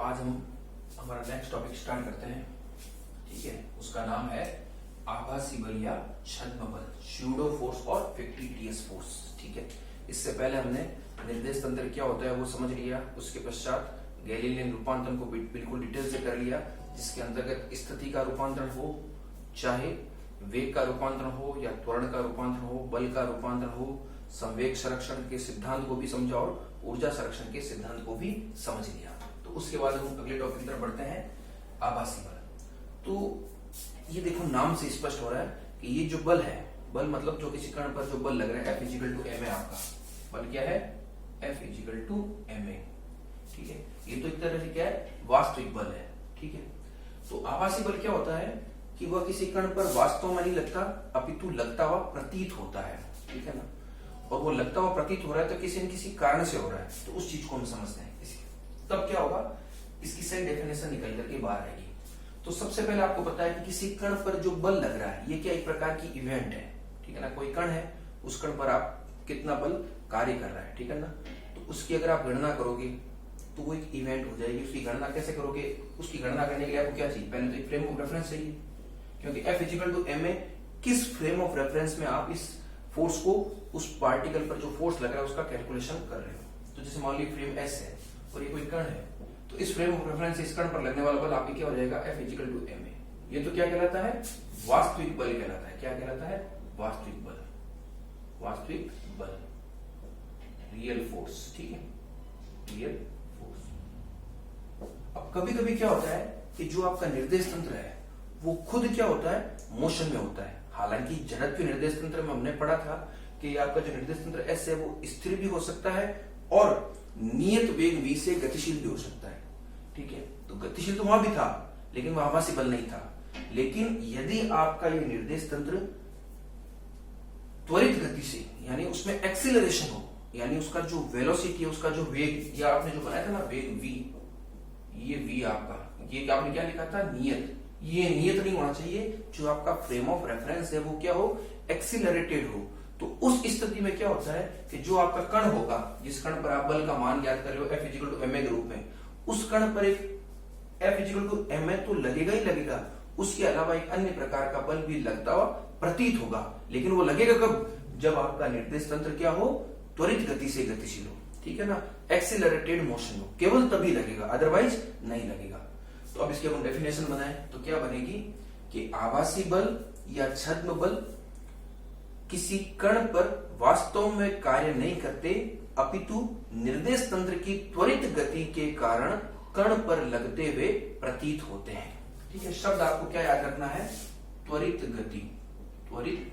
आज हम हमारा नेक्स्ट टॉपिक स्टार्ट करते हैं। ठीक है, उसका नाम है आभासी बल या छद्म बल, स्यूडो फोर्स और फिक्टिटियस फोर्स। ठीक है, इससे पहले हमने निर्देश तंत्र क्या होता है वो समझ लिया। उसके पश्चात गैलीलियन रूपांतरण को बिल्कुल डिटेल से कर लिया, जिसके अंतर्गत स्थिति का रूपांतरण हो, चाहे वेग का रूपांतरण हो या त्वरण का रूपांतरण हो, बल का रूपांतरण हो, संवेग संरक्षण के सिद्धांत को भी समझा और ऊर्जा संरक्षण के सिद्धांत को भी समझ लिया। तो उसके बाद हम अगले टॉपिक की तरफ बढ़ते हैं, आभासी बल। तो ये देखो, नाम से स्पष्ट हो रहा है कि ये जो बल है, बल मतलब जो किसी कण पर जो बल लग रहा है, F equal to M A. आपका बल क्या है? F equal to M A. ठीक है, ये तो एक तरह से क्या है, वास्तविक बल है। ठीक है, तो आभासी बल क्या होता है कि वह किसी कण पर वास्तव में नहीं लगता, अपितु लगता हुआ प्रतीत होता है। ठीक है ना, और वो लगता हुआ प्रतीत हो रहा है तो किसी न किसी कारण से हो रहा है, तो उस चीज को हम समझते हैं। तब क्या होगा, इसकी सही डेफिनेशन निकल करके बाहर आएगी। तो सबसे पहले आपको पता है कि किसी कण पर जो बल लग रहा है, ये क्या एक प्रकार की इवेंट है। ठीक है ना, कोई कण है, उस कण पर आप कितना बल कार्य कर रहा है। ठीक है ना, तो उसकी अगर आप गणना करोगे तो वो एक इवेंट हो जाएगी। उसकी गणना कैसे करोगे? उसकी गणना करने के लिए आपको क्या चाहिए? पहले तो एक फ्रेम ऑफ रेफरेंस चाहिए, क्योंकि F equal to M A, किस फ्रेम ऑफ रेफरेंस में आप इस फोर्स को, उस पार्टिकल पर जो फोर्स लग रहा है उसका कैलकुलेशन कर रहे हो। तो जैसे मान लीजिए फ्रेम S है और ये कोई कण है, तो इस फ्रेम ऑफ रेफरेंस से इस कण पर लगने वाला बल आपके क्या हो जाएगा? F equal to M A. ये तो क्या कहलाता है? वास्तविक बल कहलाता है। क्या कहलाता है? वास्तविक बल, वास्तविक बल, रियल फोर्स। ठीक है, रियल फोर्स। अब कभी कभी क्या होता है कि जो आपका निर्देश तंत्र है वो खुद क्या होता है, मोशन में होता है। हालांकि जड़त्वीय निर्देश तंत्र में हमने पढ़ा था कि आपका जो निर्देश तंत्र S है वो स्थिर भी हो सकता है और नियत वेग v से गतिशील भी हो सकता है। ठीक है, तो गतिशील तो वहां भी था, लेकिन वह आभासी बल नहीं था। लेकिन यदि आपका ये निर्देश तंत्र त्वरित गति से, यानी उसमें एक्सीलरेशन हो, यानी उसका जो वेलोसिटी है, उसका जो वेग, या आपने जो बनाया था ना वेग v, ये v आपका, ये आपने क्या लिखा था? नियत। ये नियत नहीं होना चाहिए। जो आपका फ्रेम ऑफ रेफरेंस है वो क्या हो? एक्सीलरेटेड हो। तो उस स्थिति में क्या होता है कि जो आपका कण होगा, जिस कण पर आप बल का मान ज्ञात कर रहे हो F equal to M A के रूप में, उस कण पर एक F equal to M A तो लगेगा ही लगेगा, उसके अलावा एक अन्य प्रकार का बल भी लगता हुआ प्रतीत होगा। लेकिन वो लगेगा कब? जब आपका निर्देश तंत्र क्या हो? त्वरित गति से गतिशील हो। ठीक है ना, एक्सीलरेटेड मोशन हो, केवल तभी लगेगा, अदरवाइज नहीं लगेगा। तो अब इसकी हम डेफिनेशन बनाएं तो क्या बनेगी कि आभासी बल या छद्म बल किसी कण पर वास्तव में कार्य नहीं करते, अपितु निर्देश तंत्र की त्वरित गति के कारण कण पर लगते हुए प्रतीत होते हैं। ठीक है, शब्द आपको क्या याद रखना है? त्वरित गति, त्वरित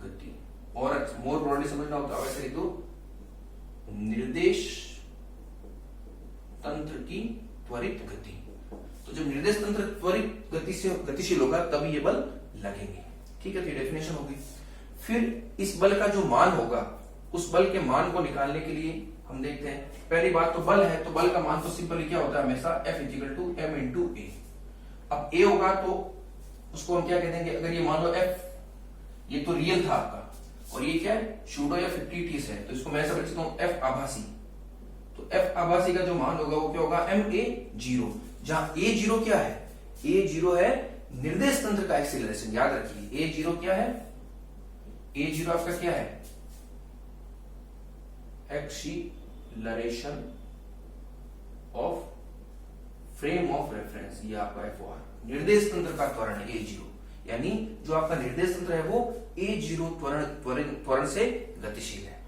गति। और मोर ब्रॉडली समझना होता है वैसे तो निर्देश तंत्र की त्वरित गति। तो जब निर्देश तंत्र त्वरित गति से गतिशील होगा तभी ये बल लगेंगे। ठीक है, तो ये डेफिनेशन होगी। फिर इस बल का जो मान होगा, उस बल के मान को निकालने के लिए हम देखते हैं, पहली बात तो बल है, तो बल का मान तो सिंपली क्या होता है हमेशा? F equal to M into A. अब ए होगा तो उसको हम क्या कह देंगे? अगर ये मान लो F, ये तो रियल था आपका, और ये क्या है? स्यूडो या फिक्टिटियस है, तो इसको मैं ऐसा लिख सकता हूं F आभासी। तो F आभासी का जो मान होगा वो क्या होगा? M A zero. जहां ए जीरो क्या है? ए जीरो है निर्देश तंत्र का एक्सीलरेशन। याद रखिए, ए जीरो क्या है? ए जीरो आपका क्या है? Acceleration of frame of reference, ये आपका F निर्देश तंत्र का त्वरण है ए जीरो। यानी जो आपका निर्देश तंत्र है वो ए जीरो त्वरण से गतिशील है।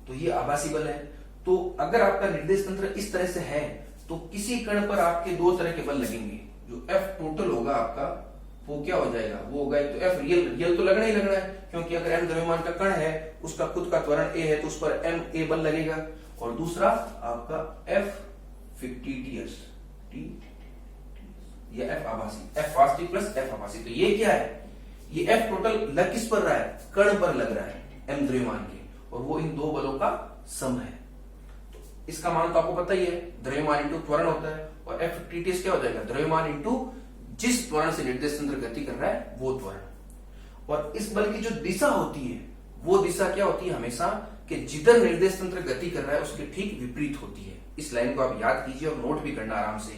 तो ये आभासी बल है। तो अगर आपका निर्देश तंत्र इस तरह से है तो किसी कण पर आपके दो तरह के बल लगेंगे। जो F टोटल होगा आपका वो क्या हो जाएगा? वो होगा एक तो F रियल, रियल तो लगना ही लगना है, क्योंकि अगर m द्रव्यमान का कण है, उसका खुद का त्वरण a है, तो उस पर m a बल लगेगा। और दूसरा आपका F फिक्टिटियस, या F आभासी, F वास्तविक प्लस F आभासी। तो ये क्या है? ये F टोटल लग किस पर रहा है? कण पर लग रहा है, m द्रव्यमान के, और वो इन दो बलों का सम है। तो इसका मान तो आपको पता ही है, द्रव्यमान इंटू त्वरण होता है, और F फिक्टिटियस क्या हो जाएगा? द्रव्यमान इंटू जिस त्वरण से निर्देश तंत्र गति कर रहा है वो त्वरण। और इस बल की जो दिशा होती है वो दिशा क्या होती है हमेशा कि जिधर निर्देश तंत्र गति कर रहा है उसके ठीक विपरीत होती है। इस लाइन को आप याद कीजिए और नोट भी करना आराम से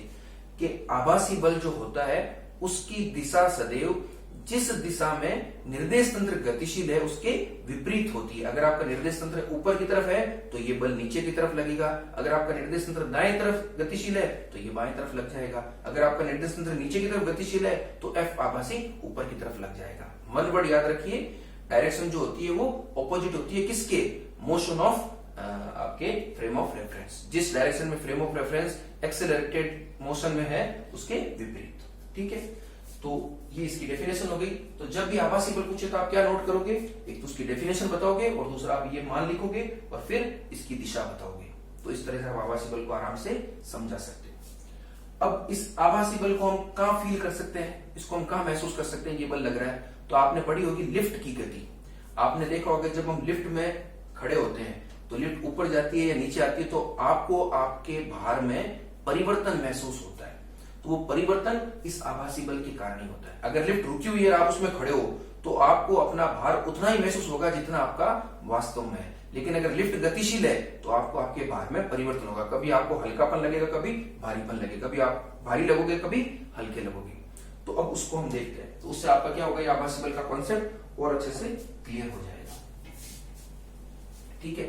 कि आभासी बल जो होता है उसकी दिशा सदैव जिस दिशा में निर्देश तंत्र गतिशील है उसके विपरीत होती है। अगर आपका निर्देश तंत्र ऊपर की तरफ है तो ये बल नीचे की तरफ लगेगा। अगर आपका निर्देश तंत्र दाएं तरफ गतिशील है तो ये बाएं तरफ लग जाएगा। अगर आपका निर्देश तंत्र नीचे की तरफ गतिशील है तो एफ आभासी ऊपर की तरफ लग जाएगा। मन वर्ड याद रखिए, डायरेक्शन जो होती है वो ऑपोजिट होती है किसके? मोशन ऑफ आपके फ्रेम ऑफ रेफरेंस। जिस डायरेक्शन में frame of reference accelerated motion में है उसके विपरीत। ठीक है, तो ये इसकी डेफिनेशन हो गई। तो जब भी आभासी बल पूछे तो आप क्या नोट करोगे? एक तो उसकी डेफिनेशन बताओगे और दूसरा आप ये मान लिखोगे और फिर इसकी दिशा बताओगे। तो इस तरह से आप आभासी बल को आराम से समझा सकते हैं। अब इस आभासी बल को हम कहां फील कर सकते हैं, इसको हम कहां महसूस कर सकते हैं ये बल लग रहा है? तो आपने पढ़ी होगी लिफ्ट की गति। आपने देखा होगा जब हम लिफ्ट में खड़े होते हैं तो लिफ्ट ऊपर जाती है या नीचे आती है तो आपको आपके भार में परिवर्तन महसूस होता है। तो वो परिवर्तन इस आभासी बल के कारण ही होता है। अगर लिफ्ट रुकी हुई है और आप उसमें खड़े हो तो आपको अपना भार उतना ही महसूस होगा जितना आपका वास्तव में है। लेकिन अगर लिफ्ट गतिशील है तो आपको आपके भार में परिवर्तन होगा। कभी आपको हल्कापन लगेगा, कभी भारीपन लगेगा, कभी आप भारी लगोगे, कभी हल्के लगोगे। तो अब उसको हम देखते हैं। तो उससे आपका क्या होगा, ये आभासी बल का कॉन्सेप्ट और अच्छे से क्लियर हो जाएगा। ठीक है,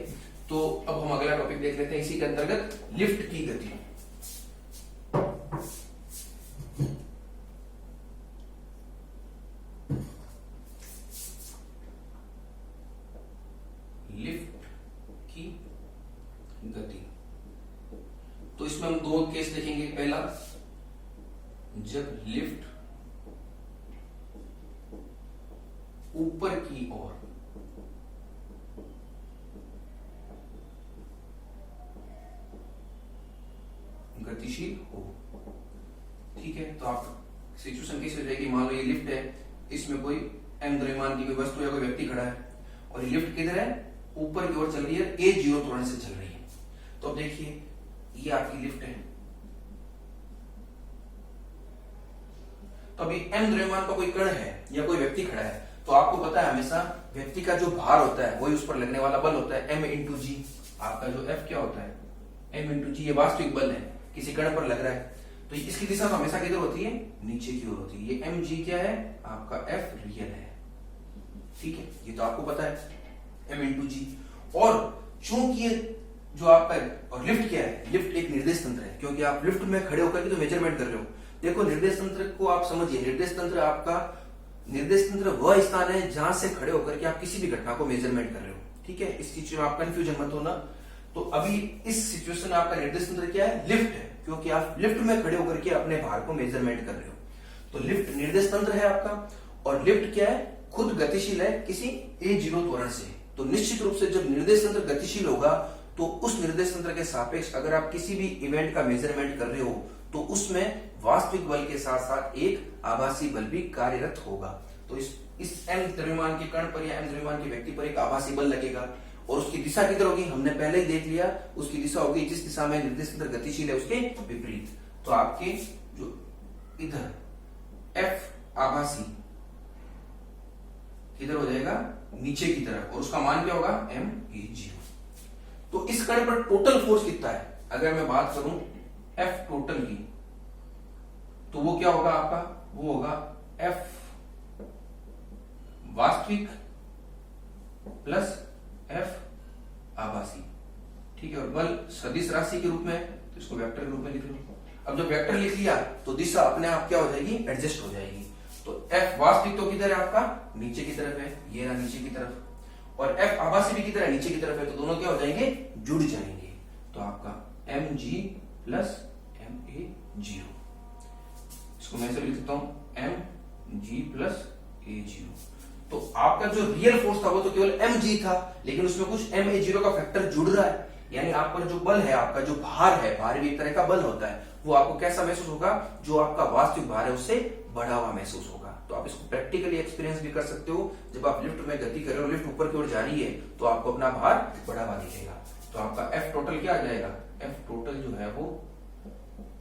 तो अब हम अगला टॉपिक देख लेते हैं इसी के अंतर्गत, लिफ्ट की गति। लिफ्ट की गति, तो इसमें हम दो केस देखेंगे। पहला, जब लिफ्ट ऊपर की ओर गतिशील हो। ठीक है, तो आप सिचुएशन कैसी हो जाएगी? मान लो ये लिफ्ट है, इसमें कोई एम द्रव्यमान की कोई वस्तु या कोई व्यक्ति खड़ा है और ये लिफ्ट किधर है? ऊपर की ओर चल रही है, a0 त्वरण से चल रही है। तो अब देखिए ये आपकी लिफ्ट है। तो अभी m द्रव्यमान का कोई कण है या कोई व्यक्ति खड़ा है तो आपको पता है हमेशा व्यक्ति का जो भार होता है वही उस पर लगने वाला बल होता है, m इंटू जी। आपका जो f क्या होता है? m इंटू जी। ये वास्तविक बल है, किसी कण पर लग रहा है तो इसकी दिशा तो हमेशा किधर होती है? नीचे की ओर होती है। ये mg क्या है? आपका f रियल है। ठीक है, ये तो आपको पता है m इंटू जी। और चूंकि ये जो आपका, और लिफ्ट क्या है? लिफ्ट एक निर्देश तंत्र है, क्योंकि आप लिफ्ट में खड़े होकर के तो मेजरमेंट कर रहे हो। देखो निर्देश तंत्र को आप समझिए, निर्देश तंत्र आपका, निर्देश तंत्र वह स्थान है जहां से खड़े होकर के आप किसी भी घटना को मेजरमेंट कर रहे हो। ठीक है, इस चीज में आप कंफ्यूजन मत होना। तो अभी इस सिचुएशन में आपका निर्देश तंत्र क्या है? लिफ्ट है, क्योंकि आप लिफ्ट में खड़े होकर के अपने भार को मेजरमेंट कर रहे हो। तो लिफ्ट निर्देश तंत्र है आपका, और लिफ्ट क्या है? खुद गतिशील है किसी a0 त्वरण से। तो निश्चित रूप से जब निर्देश तंत्र गतिशील होगा तो उस निर्देश तंत्र के सापेक्ष अगर आप किसी भी इवेंट का मेजरमेंट कर रहे हो तो उसमें वास्तविक बल के साथ साथ एक आभासी बल भी कार्यरत होगा। तो इस m द्रव्यमान के कण पर या m द्रव्यमान के व्यक्ति पर एक आभासी बल लगेगा और उसकी दिशा किधर होगी? हमने पहले ही देख लिया, उसकी दिशा होगी जिस दिशा में निर्देश तंत्र गतिशील है उसके विपरीत। तो आपके जो इधर f आभासी किधर हो जाएगा? नीचे की तरफ, और उसका मान क्या होगा? m/0। तो इस कण पर टोटल फोर्स कितना है? अगर मैं बात करूं F टोटल की तो वो क्या होगा आपका? वो होगा F वास्तविक प्लस F आभासी। ठीक है, और बल सदिश राशि के रूप में, तो इसको वेक्टर के रूप में लिख लो। अब जब वेक्टर लिख लिया तो दिशा अपने आप क्या हो जाएगी? एडजस्ट हो जाएगी। तो F वास्तविक तो किधर है आपका? नीचे की तरफ है, ये रहा नीचे की तरफ, और F आभासी भी किधर है? नीचे की तरफ है। तो दोनों क्या हो जाएंगे? जुड़ जाएंगे। तो आपका mg प्लस ma0, इसको मैं ऐसे लिख सकता हूं mg प्लस a0। तो आपका जो रियल फोर्स था वो तो केवल mg था, लेकिन उसमें कुछ ma0 का फैक्टर जुड़ रहा है। यानी आपका जो बल है, आपका जो भार है, भार भी एक तरह का बल होता है, वो आपको कैसा महसूस होगा? जो आपका वास्तविक भार है उससे बढ़ा हुआ महसूस होगा। तो आप इसको प्रैक्टिकली एक्सपीरियंस भी कर सकते हो। जब आप लिफ्ट में गति कर रहे हो, लिफ्ट ऊपर की ओर जा रही है तो आपको अपना भार बढ़ा हुआ दिखेगा। तो आपका F टोटल क्या आ जाएगा? F टोटल जो है वो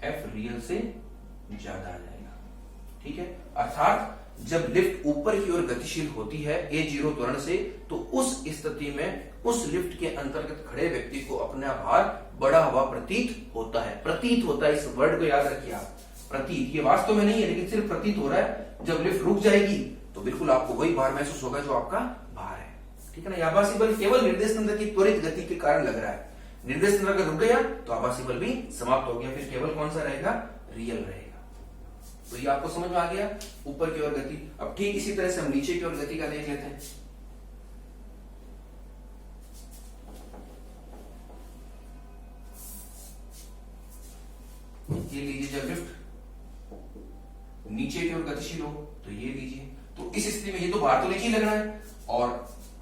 F रियल से ज्यादा आ जाएगा। ठीक है, अर्थात जब लिफ्ट ऊपर की ओर गतिशील होती है a0 त्वरण से, तो उस स्थिति में उस लिफ्ट के अंतर्गत खड़े व्यक्ति को अपना भार बढ़ा हुआ प्रतीत होता है। प्रतीत होता है, इस वर्ड को याद रखिए आप, प्रतीत। ये वास्तव में नहीं है, लेकिन सिर्फ प्रतीत हो रहा है। जब लिफ्ट रुक जाएगी तो बिल्कुल आपको वही भार महसूस होगा जो आपका भार है, ठीक है ना। आभासी बल केवल निर्देश तंत्र की त्वरित गति के कारण लग रहा है। निर्देश तंत्र अगर रुक गया तो आभासी बल भी समाप्त हो गया, फिर केवल कौन सा रहेगा, रियल रहेगा। तो ये आपको समझ में आ गया, ऊपर की ओर गति। अब ठीक इसी तरह से हम नीचे की ओर गति का देख लेते हैं। ये लीजिए, जब लिफ्ट नीचे की ओर गतिशील हो तो ये लीजिए, तो इस स्थिति में ये तो भार तो नीचे ही लग रहा है, और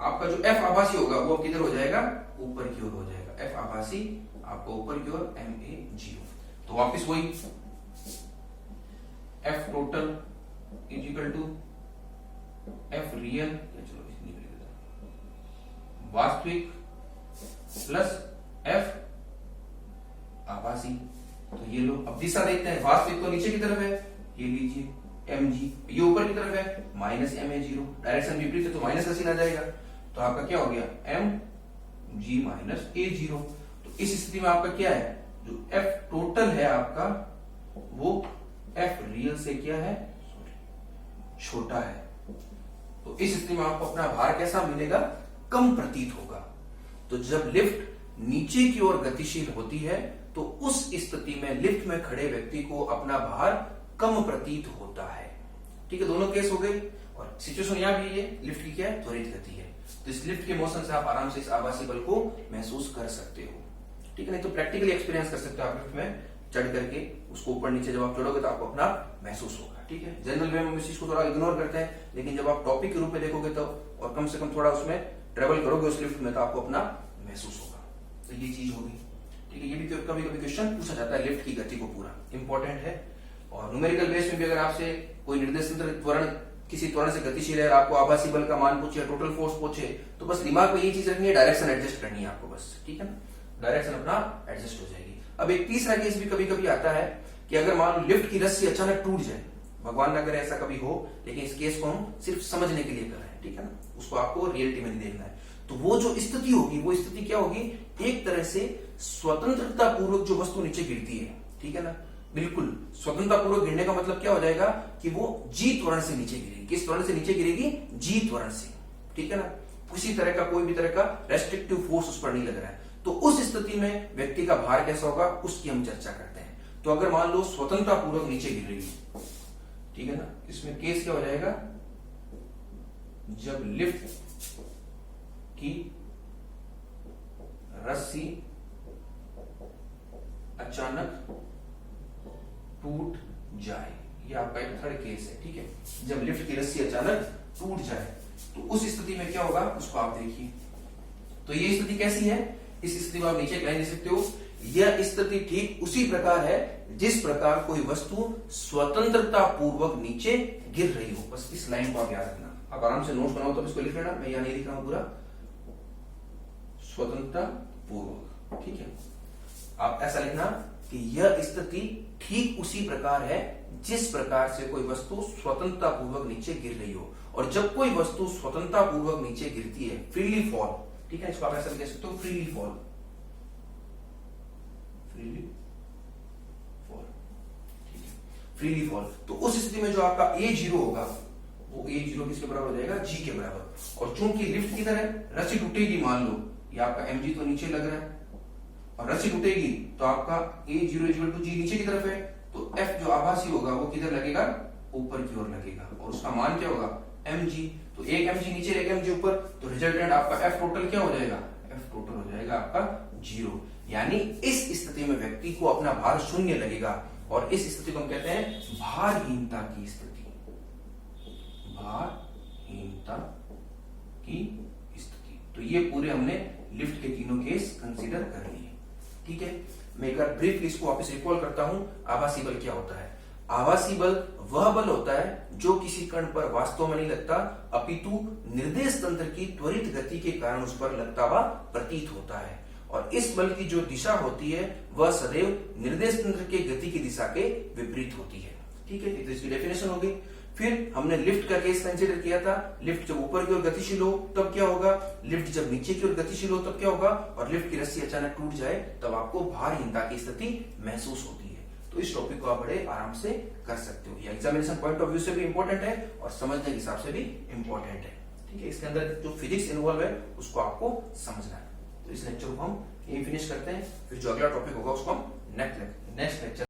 आपका जो एफ आभासी होगा वो किधर हो जाएगा, ऊपर की ओर हो जाएगा। एफ आभासी आपको ऊपर की ओर, ma0। तो वापस वही F total is equal to F real, चलो इसमें लिख देता हूं, वास्तविक प्लस एफ आभासी। तो ये लो, अब दिशा देखते हैं। वास्तविक तो नीचे की तरफ है, ये लीजिए mg, ये ऊपर की तरफ है माइनस ma0, डायरेक्शन विपरीत है तो माइनस का साइन आ जाएगा। तो आपका क्या हो गया, mg माइनस a0। तो इस स्थिति में आपका क्या है, जो f टोटल है आपका वो f रियल से क्या है, छोटा है। तो इस स्थिति में आपको अपना भार कैसा मिलेगा, कम प्रतीत होगा। तो जब लिफ्ट नीचे की ओर गतिशील होती है तो उस स्थिति में लिफ्ट में खड़े व्यक्ति को अपना भार कम प्रतीत होता है, ठीक है। दोनों केस हो गए, और सिचुएशन यहां भी है, लिफ्ट की क्या है, त्वरित गति है। तो इस लिफ्ट के मोशन से आप आराम से इस आभासी बल को महसूस कर सकते हो, ठीक है। नहीं तो प्रैक्टिकली एक्सपीरियंस कर सकते हो आप लिफ्ट में चढ़ करके, उसको ऊपर नीचे जब आप चढ़ोगे तो आपको अपना महसूस होगा, ठीक है। जनरल वे में इस चीज को थोड़ा इग्नोर करते हैं, लेकिन जब आप टॉपिक के रूप में देखोगे तो, और कम से कम थोड़ा उसमें ट्रेवल करोगे उस लिफ्ट में, तो आपको अपना महसूस होगा। तो ये चीज होगी, ठीक है। ये भी कभी कभी क्वेश्चन पूछा जाता है, लिफ्ट की गति को पूरा इंपॉर्टेंट है। और न्यूमेरिकल बेस में भी अगर आपसे कोई निर्देश तंत्र त्वरण, किसी त्वरण से गतिशील है, आपको आभासी बल का मान पूछे, टोटल फोर्स पूछे, तो बस दिमाग में ये चीज रखनी है, डायरेक्शन एडजस्ट करनी है आपको बस, ठीक है ना। डायरेक्शन अपना एडजस्ट हो जाएगी। अब एक तीसरा केस भी कभी कभी आता है कि अगर मान लो लिफ्ट की रस्सी अचानक टूट जाए, भगवान ना करे ऐसा कभी हो, लेकिन इस केस को हम सिर्फ समझने के लिए कर रहे हैं, ठीक है ना, उसको आपको रियलिटी में नहीं देखना है। तो वो जो स्थिति होगी, वो स्थिति क्या होगी, एक तरह से स्वतंत्रता पूर्वक जो वस्तु नीचे गिरती है, ठीक है ना, बिल्कुल स्वतंत्रता पूर्वक गिरने का मतलब क्या हो जाएगा कि वो जी त्वरण से नीचे गिरेगी। किस त्वरण से नीचे गिरेगी, जी त्वरण से, ठीक है ना। किसी तरह का कोई भी तरह का रेस्ट्रिक्टिव फोर्स उस पर नहीं लग रहा है। तो उस स्थिति में व्यक्ति का भार कैसा होगा, उसकी हम चर्चा करते हैं। तो अगर मान लो स्वतंत्रता पूर्वक नीचे गिर रही है, ठीक है ना, इसमें केस क्या हो जाएगा, जब लिफ्ट की रस्सी अचानक टूट जाए, ये आपका एक थर्ड केस है, ठीक है। जब लिफ्ट की रस्सी अचानक टूट जाए तो उस स्थिति में क्या होगा, उसको आप देखिए। तो ये स्थिति कैसी है, इस स्थिति में आप नीचे एक लाइन दे सकते हो, यह स्थिति ठीक उसी प्रकार है जिस प्रकार कोई वस्तु स्वतंत्रता पूर्वक नीचे गिर रही हो। बस इस लाइन को आप याद रखना। आप आराम से नोट बनाओ तो इसको लिख लेना, मैं यहां नहीं लिख रहा हूं पूरा, स्वतंत्रता पूर्वक, ठीक है। आप ऐसा लिखना कि यह स्थिति ठीक उसी प्रकार है जिस प्रकार से कोई वस्तु स्वतंत्रता पूर्वक नीचे गिर रही हो। और जब कोई वस्तु स्वतंत्रता पूर्वक नीचे गिरती है, फ्रीली फॉल, ठीक है, इसको आप ऐसा कह सकते हो, फ्रीली फॉल, फ्रीली फॉल, ठीक है, फ्रीली फॉल। तो उस स्थिति में जो आपका a0 होगा वो a0 किसके बराबर हो जाएगा, g के बराबर। और चूंकि लिफ्ट किधर है, रस्सी टूटेगी, मान लो ये आपका mg तो नीचे लग रहा है, और रस्सी टूटेगी तो आपका a0 = g नीचे की तरफ है, तो f जो आभासी होगा वो किधर लगेगा, ऊपर की ओर लगेगा, और उसका मान क्या होगा, mg। तो एक mg नीचे एक mg ऊपर, तो रिजल्टेंट आपका f टोटल क्या हो जाएगा, f टोटल हो जाएगा आपका 0। यानी इस स्थिति में व्यक्ति को अपना भार शून्य लगेगा, और इस स्थिति को हम कहते हैं भारहीनता की स्थिति, भारहीनता की स्थिति। तो ये पूरे हमने लिफ्ट के तीनों केस कंसीडर कर लिए, ठीक है। मैं एक बार ब्रीफली इसको वापस रिकॉल करता हूं। आभासी बल क्या होता है, आभासी बल वह बल होता है जो किसी कण पर वास्तव में नहीं लगता, अपितु निर्देश तंत्र की त्वरित गति के कारण उस पर लगता हुआ प्रतीत होता है। और इस बल की जो दिशा होती है वह सदैव निर्देश तंत्र के गति की दिशा के विपरीत होती है, ठीक है। तो इसकी डेफिनेशन होगी, फिर हमने लिफ्ट का केस कंसिडर किया था। लिफ्ट जब ऊपर की ओर गतिशील हो तब क्या होगा, लिफ्ट जब नीचे की ओर गतिशील हो तब क्या होगा, और लिफ्ट की रस्सी अचानक टूट जाए तब आपको भारहीनता की स्थिति महसूस होती है। तो इस टॉपिक को आप बड़े आराम से कर सकते हो। ये एग्जामिनेशन पॉइंट ऑफ व्यू से भी इंपॉर्टेंट है और समझने के हिसाब से भी इंपॉर्टेंट है। ठीक है, इसके अंदर जो फिजिक्स इन्वॉल्व है उसको आपको समझना है। तो इस लेक्चर को हम यही फिनिश करते हैं, फिर जो अगला टॉपिक होगा उसको हम नेक्स्ट लेक्चर